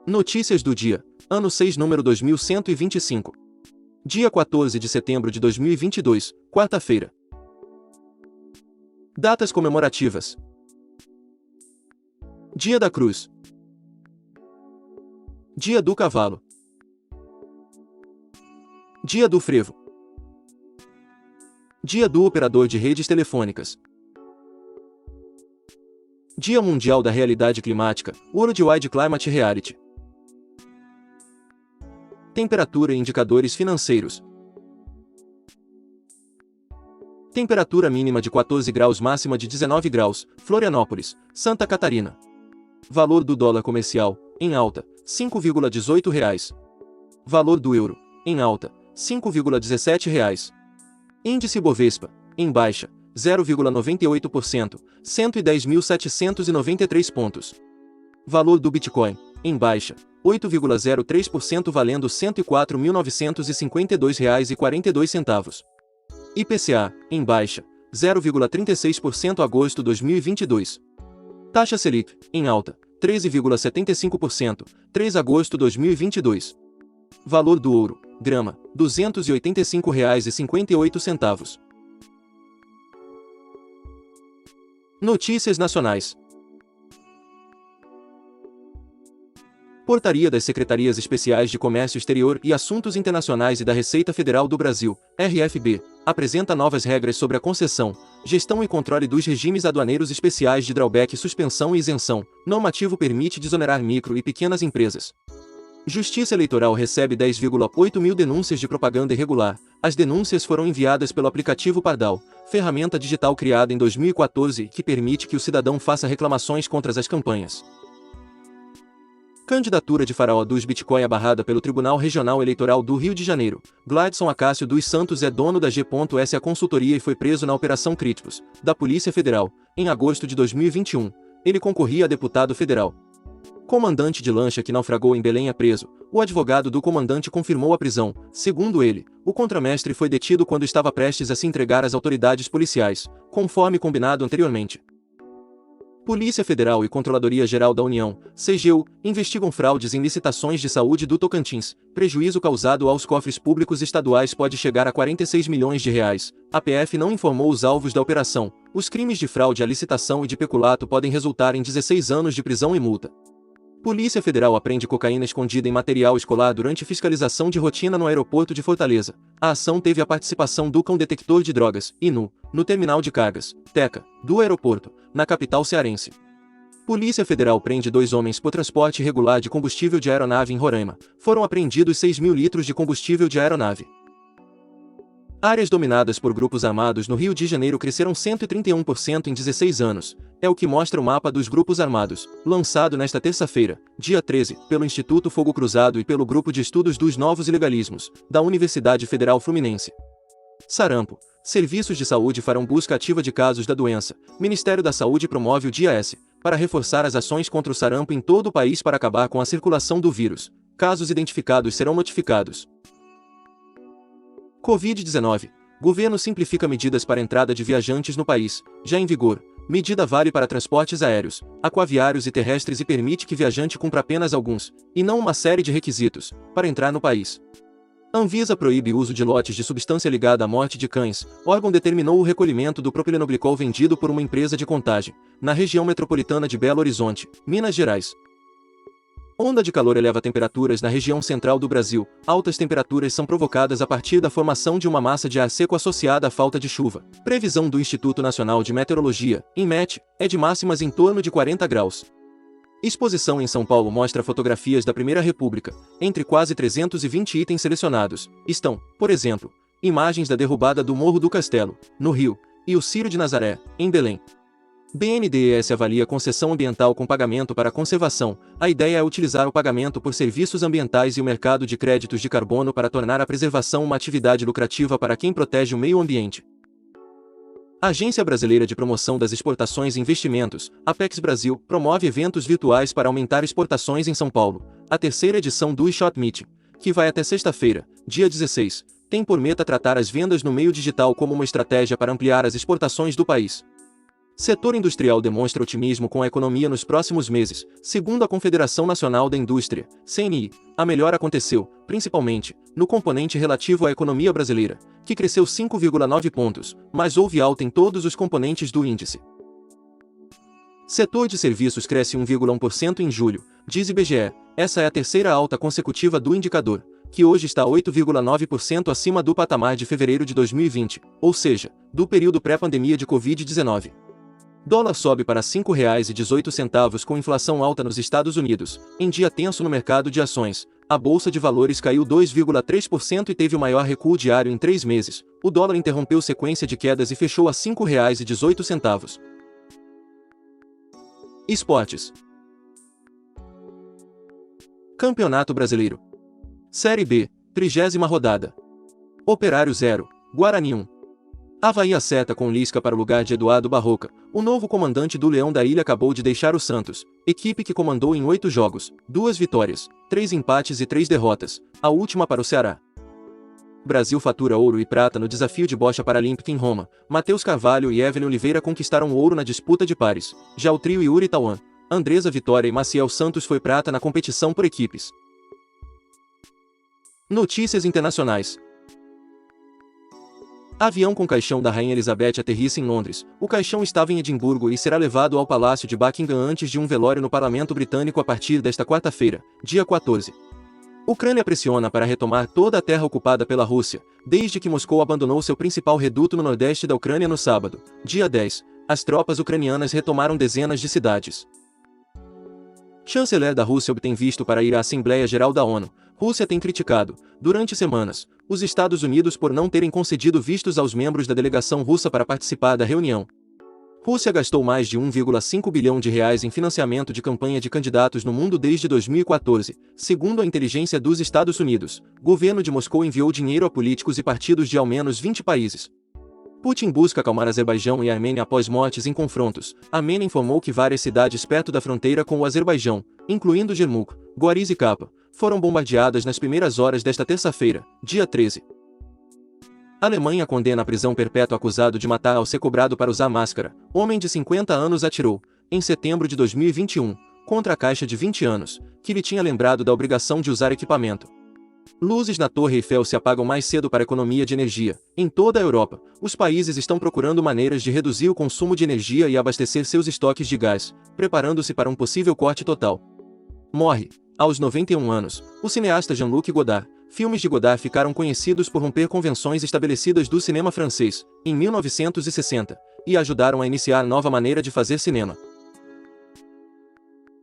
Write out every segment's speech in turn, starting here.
Notícias do dia, ano 6, número 2125. Dia 14 de setembro de 2022, quarta-feira. Datas comemorativas. Dia da Cruz. Dia do Cavalo. Dia do Frevo. Dia do Operador de Redes Telefônicas. Dia Mundial da Realidade Climática, Worldwide Climate Reality. Temperatura e indicadores financeiros. Temperatura mínima de 14 graus, máxima de 19 graus, Florianópolis, Santa Catarina. Valor do dólar comercial, em alta, R$ 5,18. Valor do euro, em alta, R$ 5,17. Índice Bovespa, em baixa, 0,98%, 110.793 pontos. Valor do Bitcoin, em baixa, 8,03%, valendo R$ 104.952,42. IPCA, em baixa, 0,36%, agosto 2022. Taxa Selic, em alta, 13,75%, 3 de agosto 2022. Valor do ouro, grama, R$ 285,58. Notícias nacionais. Portaria das Secretarias Especiais de Comércio Exterior e Assuntos Internacionais e da Receita Federal do Brasil, RFB, apresenta novas regras sobre a concessão, gestão e controle dos regimes aduaneiros especiais de drawback, suspensão e isenção. Normativo permite desonerar micro e pequenas empresas. Justiça Eleitoral recebe 10,8 mil denúncias de propaganda irregular. As denúncias foram enviadas pelo aplicativo Pardal, ferramenta digital criada em 2014 que permite que o cidadão faça reclamações contra as campanhas. Candidatura de Faraó dos Bitcoin abarrada pelo Tribunal Regional Eleitoral do Rio de Janeiro. Gladson Acácio dos Santos é dono da G.S. A consultoria e foi preso na Operação Críticos, da Polícia Federal, em agosto de 2021. Ele concorria a deputado federal. Comandante de lancha que naufragou em Belém é preso. O advogado do comandante confirmou a prisão. Segundo ele, o contramestre foi detido quando estava prestes a se entregar às autoridades policiais, conforme combinado anteriormente. Polícia Federal e Controladoria Geral da União, CGU, investigam fraudes em licitações de saúde do Tocantins. Prejuízo causado aos cofres públicos estaduais pode chegar a R$ 46 milhões. A PF não informou os alvos da operação. Os crimes de fraude à licitação e de peculato podem resultar em 16 anos de prisão e multa. Polícia Federal apreende cocaína escondida em material escolar durante fiscalização de rotina no aeroporto de Fortaleza. A ação teve a participação do Cão Detector de Drogas, INU, no terminal de cargas, TECA, do aeroporto, na capital cearense. Polícia Federal prende 2 homens por transporte irregular de combustível de aeronave em Roraima. Foram apreendidos 6 mil litros de combustível de aeronave. Áreas dominadas por grupos armados no Rio de Janeiro cresceram 131% em 16 anos. É o que mostra o mapa dos grupos armados, lançado nesta terça-feira, dia 13, pelo Instituto Fogo Cruzado e pelo Grupo de Estudos dos Novos Ilegalismos, da Universidade Federal Fluminense. Sarampo. Serviços de saúde farão busca ativa de casos da doença. Ministério da Saúde promove o Dia S, para reforçar as ações contra o sarampo em todo o país para acabar com a circulação do vírus. Casos identificados serão notificados. Covid-19. Governo simplifica medidas para entrada de viajantes no país, já em vigor. Medida vale para transportes aéreos, aquaviários e terrestres e permite que viajante cumpra apenas alguns, e não uma série de requisitos, para entrar no país. Anvisa proíbe o uso de lotes de substância ligada à morte de cães. Órgão determinou o recolhimento do propilenoglicol vendido por uma empresa de Contagem, na região metropolitana de Belo Horizonte, Minas Gerais. Onda de calor eleva temperaturas na região central do Brasil. Altas temperaturas são provocadas a partir da formação de uma massa de ar seco associada à falta de chuva. Previsão do Instituto Nacional de Meteorologia, INMET, é de máximas em torno de 40 graus. Exposição em São Paulo mostra fotografias da Primeira República. Entre quase 320 itens selecionados, estão, por exemplo, imagens da derrubada do Morro do Castelo, no Rio, e o Círio de Nazaré, em Belém. BNDES avalia concessão ambiental com pagamento para conservação. A ideia é utilizar o pagamento por serviços ambientais e o mercado de créditos de carbono para tornar a preservação uma atividade lucrativa para quem protege o meio ambiente. A Agência Brasileira de Promoção das Exportações e Investimentos, Apex Brasil, promove eventos virtuais para aumentar exportações em São Paulo. A terceira edição do eShop Meeting, que vai até sexta-feira, dia 16, tem por meta tratar as vendas no meio digital como uma estratégia para ampliar as exportações do país. Setor industrial demonstra otimismo com a economia nos próximos meses. Segundo a Confederação Nacional da Indústria, CNI, a melhora aconteceu, principalmente, no componente relativo à economia brasileira, que cresceu 5,9 pontos, mas houve alta em todos os componentes do índice. Setor de serviços cresce 1,1% em julho, diz IBGE. Essa é a terceira alta consecutiva do indicador, que hoje está 8,9% acima do patamar de fevereiro de 2020, ou seja, do período pré-pandemia de Covid-19. Dólar sobe para R$ 5,18 com inflação alta nos Estados Unidos. Em dia tenso no mercado de ações, a Bolsa de Valores caiu 2,3% e teve o maior recuo diário em 3 meses. O dólar interrompeu sequência de quedas e fechou a R$ 5,18. Esportes. Campeonato Brasileiro. Série B, 30ª rodada. Operário 0, Guarani 1. Avaí acerta com Lisca para o lugar de Eduardo Barroca. O novo comandante do Leão da Ilha acabou de deixar o Santos, equipe que comandou em 8 jogos, 2 vitórias, 3 empates e 3 derrotas, a última para o Ceará. Brasil fatura ouro e prata no desafio de bocha paralímpica em Roma. Matheus Carvalho e Evelyn Oliveira conquistaram ouro na disputa de pares. Já o trio Yuri Tauan, Andresa Vitória e Maciel Santos foi prata na competição por equipes. Notícias internacionais. Avião com caixão da Rainha Elizabeth aterrissa em Londres. O caixão estava em Edimburgo e será levado ao Palácio de Buckingham antes de um velório no Parlamento Britânico a partir desta quarta-feira, dia 14. Ucrânia pressiona para retomar toda a terra ocupada pela Rússia, desde que Moscou abandonou seu principal reduto no nordeste da Ucrânia no sábado, dia 10. As tropas ucranianas retomaram dezenas de cidades. Chanceler da Rússia obtém visto para ir à Assembleia Geral da ONU. Rússia tem criticado, durante semanas, os Estados Unidos por não terem concedido vistos aos membros da delegação russa para participar da reunião. Rússia gastou mais de 1,5 bilhão de reais em financiamento de campanha de candidatos no mundo desde 2014, segundo a inteligência dos Estados Unidos. Governo de Moscou enviou dinheiro a políticos e partidos de ao menos 20 países. Putin busca acalmar Azerbaijão e a Armênia após mortes em confrontos. A Armênia informou que várias cidades perto da fronteira com o Azerbaijão, incluindo Jermuk, Goriz e Kapa, foram bombardeadas nas primeiras horas desta terça-feira, dia 13. A Alemanha condena a prisão perpétua acusado de matar ao ser cobrado para usar máscara. Homem de 50 anos atirou, em setembro de 2021, contra a caixa de 20 anos, que lhe tinha lembrado da obrigação de usar equipamento. Luzes na Torre Eiffel se apagam mais cedo para a economia de energia. Em toda a Europa, os países estão procurando maneiras de reduzir o consumo de energia e abastecer seus estoques de gás, preparando-se para um possível corte total. Morre, aos 91 anos, o cineasta Jean-Luc Godard. Filmes de Godard ficaram conhecidos por romper convenções estabelecidas do cinema francês, em 1960, e ajudaram a iniciar nova maneira de fazer cinema.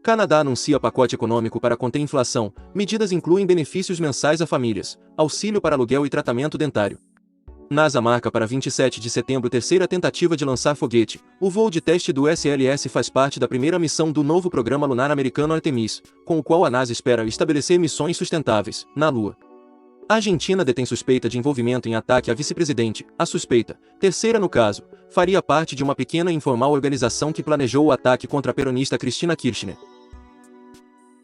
Canadá anuncia pacote econômico para conter inflação. Medidas incluem benefícios mensais a famílias, auxílio para aluguel e tratamento dentário. NASA marca para 27 de setembro terceira tentativa de lançar foguete. O voo de teste do SLS faz parte da primeira missão do novo programa lunar americano Artemis, com o qual a NASA espera estabelecer missões sustentáveis na Lua. A Argentina detém suspeita de envolvimento em ataque à vice-presidente. A suspeita, terceira no caso, faria parte de uma pequena e informal organização que planejou o ataque contra a peronista Cristina Kirchner.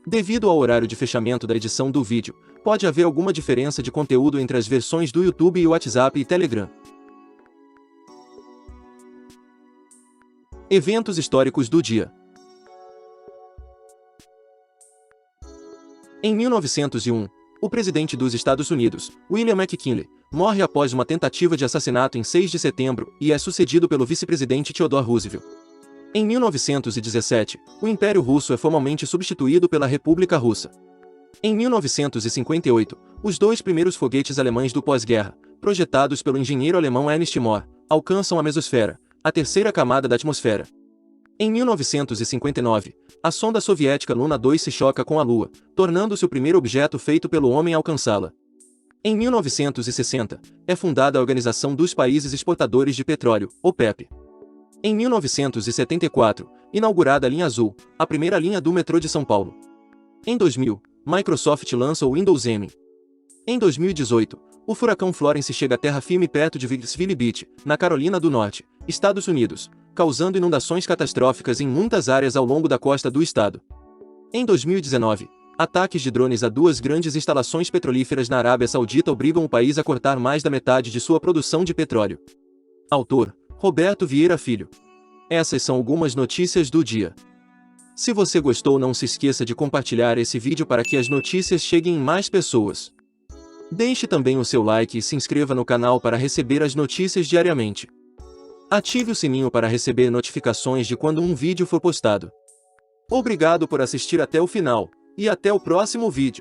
Devido ao horário de fechamento da edição do vídeo, pode haver alguma diferença de conteúdo entre as versões do YouTube e WhatsApp e Telegram. Eventos históricos do dia. Em 1901, o presidente dos Estados Unidos, William McKinley, morre após uma tentativa de assassinato em 6 de setembro e é sucedido pelo vice-presidente Theodore Roosevelt. Em 1917, o Império Russo é formalmente substituído pela República Russa. Em 1958, os 2 primeiros foguetes alemães do pós-guerra, projetados pelo engenheiro alemão Ernst Mohr, alcançam a mesosfera, a terceira camada da atmosfera. Em 1959, a sonda soviética Luna 2 se choca com a Lua, tornando-se o primeiro objeto feito pelo homem a alcançá-la. Em 1960, é fundada a Organização dos Países Exportadores de Petróleo, OPEP. Em 1974, inaugurada a linha azul, a primeira linha do metrô de São Paulo. Em 2000, Microsoft lança o Windows M. Em 2018, o furacão Florence chega a terra firme perto de Vicksville Beach, na Carolina do Norte, Estados Unidos, causando inundações catastróficas em muitas áreas ao longo da costa do estado. Em 2019, ataques de drones a 2 grandes instalações petrolíferas na Arábia Saudita obrigam o país a cortar mais da metade de sua produção de petróleo. Autor: Roberto Vieira Filho. Essas são algumas notícias do dia. Se você gostou, não se esqueça de compartilhar esse vídeo para que as notícias cheguem em mais pessoas. Deixe também o seu like e se inscreva no canal para receber as notícias diariamente. Ative o sininho para receber notificações de quando um vídeo for postado. Obrigado por assistir até o final, e até o próximo vídeo.